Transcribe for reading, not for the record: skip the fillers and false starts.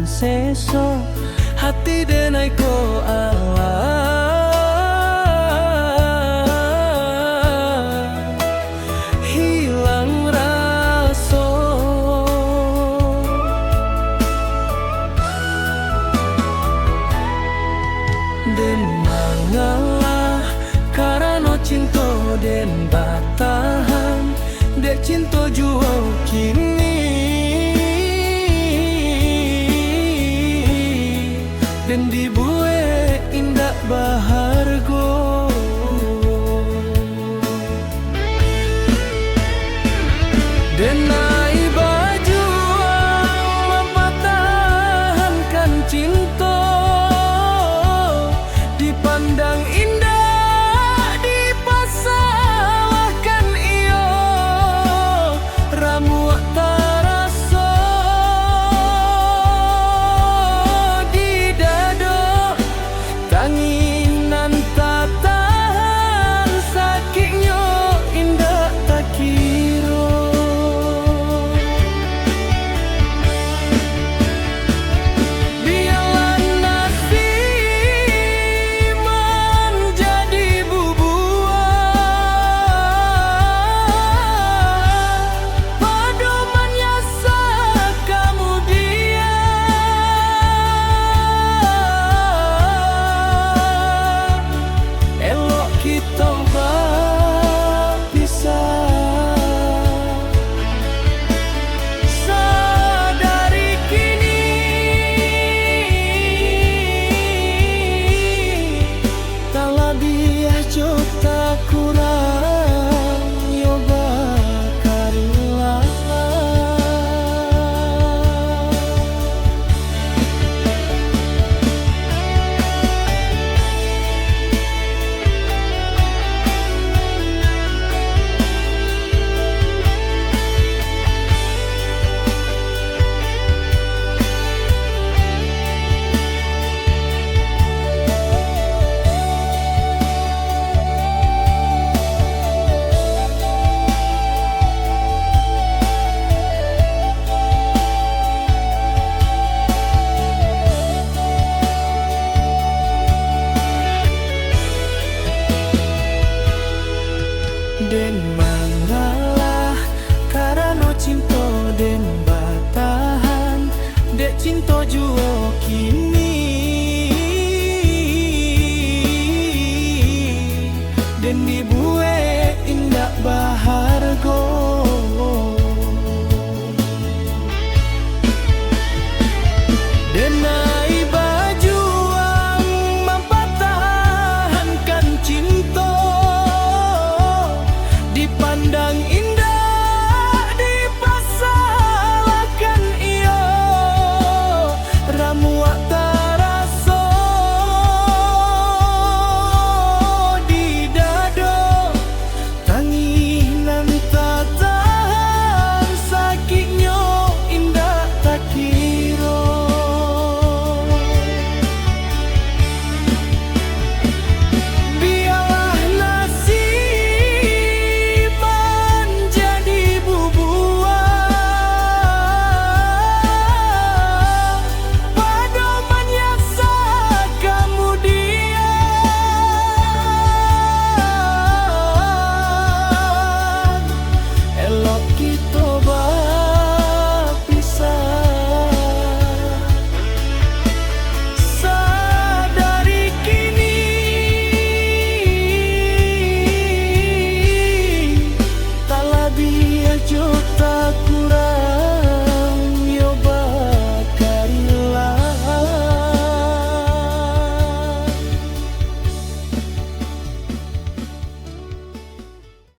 tahan seso hati denai ko Allah hilang raso den mangalah karena cinta den batahan dek cinta jual kini dan dibuat indah bahargo denai baju mempertahankan cinta dipandang indah dipasalahkan iyo ramu taraso di dado tanginan tak tahan sakitnya indah tak kira biarlah nasib menjadi bubuan pedoman yasa kemudian elok kita berpisah sadari kini tak lebih juta kurang yo bakarilah den mangalah karena cinta den batahan dek cinta juo kini